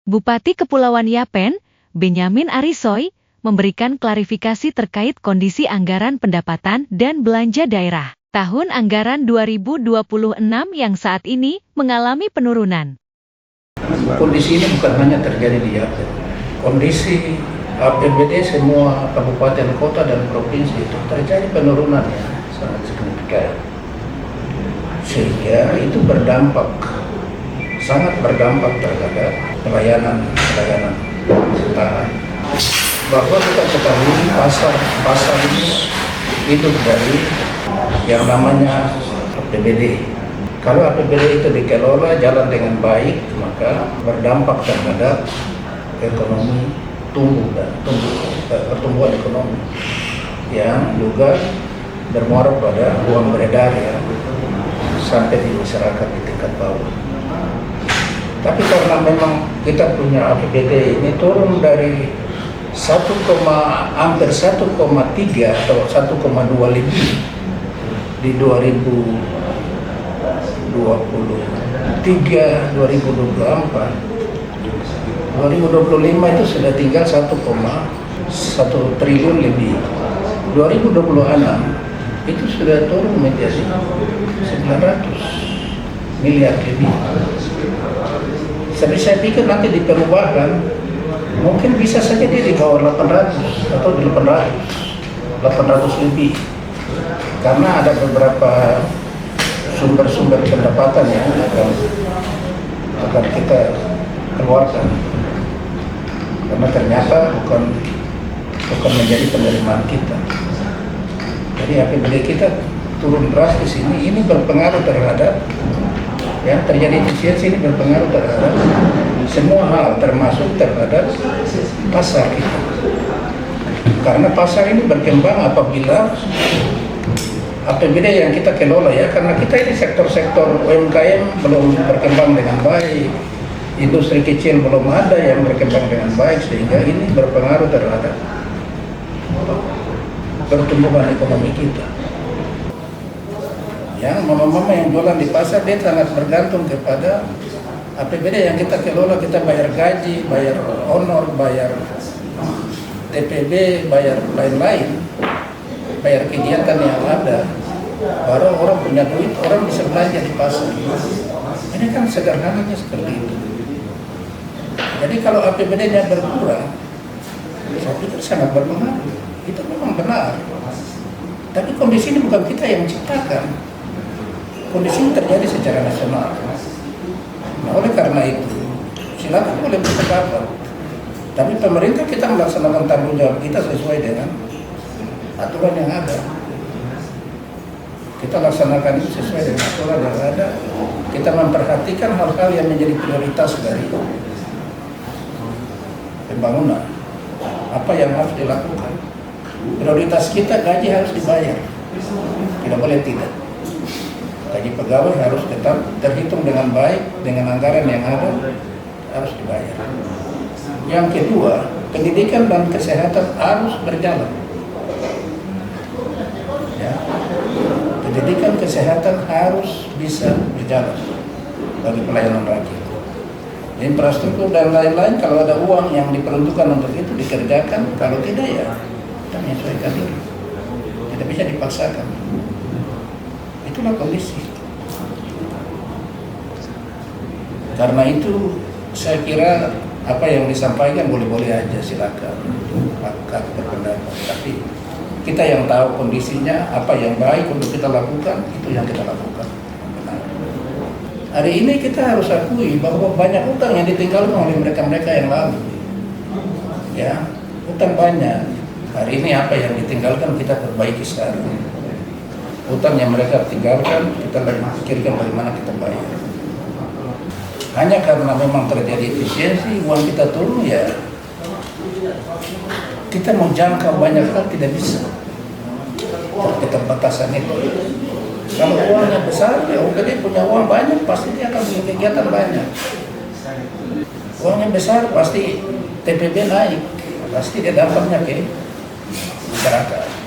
Bupati Kepulauan Yapen, Benyamin Arisoy, memberikan klarifikasi terkait kondisi anggaran pendapatan dan belanja daerah tahun anggaran 2026 yang saat ini mengalami penurunan. Kondisi ini bukan hanya terjadi di Yapen. Kondisi APBD semua kabupaten, kota, dan provinsi itu terjadi penurunan yang sangat signifikan. Sehingga itu sangat berdampak terhadap pelayanan pemerintahan. Bahwa kita ketahui pasar ini hidup dari yang namanya APBD. Kalau APBD itu dikelola jalan dengan baik, maka berdampak terhadap ekonomi pertumbuhan ekonomi yang juga bermuara pada uang beredar ya, sampai di masyarakat di tingkat bawah. Tapi karena memang kita punya APBD ini turun dari hampir 1,3 atau 1,2 lebih di 2023, 2024, 2025 itu sudah tinggal 1,1 triliun lebih. 2026 itu sudah turun menjadi 900 miliar lebih. Saya pikir nanti di perubahan mungkin bisa saja dia di bawah 800 atau di 800 lebih. Karena ada beberapa sumber-sumber pendapatan yang akan kita keluarkan. Karena ternyata bukan menjadi penerimaan kita. Jadi APBD kita turun drastis ini berpengaruh terhadap yang terjadi efisiensi, ini berpengaruh terhadap semua hal, termasuk terhadap pasar kita. Karena pasar ini berkembang apabila APBD yang kita kelola ya, karena kita ini sektor-sektor UMKM belum berkembang dengan baik, industri kecil belum ada yang berkembang dengan baik, sehingga ini berpengaruh terhadap pertumbuhan ekonomi kita. Yang mama-mama yang jualan di pasar dia sangat bergantung kepada APBD yang kita kelola. Kita bayar gaji, bayar honor, bayar TPB, bayar lain-lain, bayar kegiatan yang ada. Baru orang punya duit, orang bisa belanja di pasar. Ini kan sederhananya seperti itu. Jadi kalau APBD-nya berkurang, saya pikir sangat berpengaruh. Itu memang benar. Tapi kondisi ini bukan kita yang menciptakan. Kondisi ini terjadi secara nasional. Nah, oleh karena itu, silakan boleh berpendapat. Tapi pemerintah kita melaksanakan tanggung jawab kita sesuai dengan aturan yang ada. Kita laksanakan itu sesuai dengan aturan yang ada. Kita memperhatikan hal-hal yang menjadi prioritas dari pembangunan. Apa yang harus dilakukan? Prioritas kita gaji harus dibayar. Tidak boleh tidak. Gaji pegawai harus tetap terhitung dengan baik, dengan anggaran yang ada harus dibayar. Yang kedua, pendidikan dan kesehatan harus berjalan. Ya. Pendidikan kesehatan harus bisa berjalan bagi pelayanan rakyat. Infrastruktur dan lain-lain, kalau ada uang yang diperuntukkan untuk itu dikerjakan, kalau tidak ya kita menyesuaikan diri. Tidak bisa dipaksakan. Itulah kondisi. Karena itu saya kira apa yang disampaikan boleh-boleh aja, silakan hak berpendapat. Tapi kita yang tahu kondisinya, apa yang baik untuk kita lakukan, itu yang kita lakukan. Benar. Hari ini kita harus akui bahwa banyak utang yang ditinggalkan oleh mereka-mereka yang lalu. Ya, utang banyak. Hari ini apa yang ditinggalkan kita perbaiki sekarang. Utang yang mereka tinggalkan, kita lagi pikirkan bagaimana kita bayar. Hanya karena memang terjadi efisiensi, uang kita turun ya, kita mau jangkau banyak hal tidak bisa. Keterbatasan itu. Kalau uangnya besar, ya dia punya uang banyak, pasti dia akan punya kegiatan banyak. Uangnya besar, pasti TPB naik, pasti dia dampaknya ke masyarakat.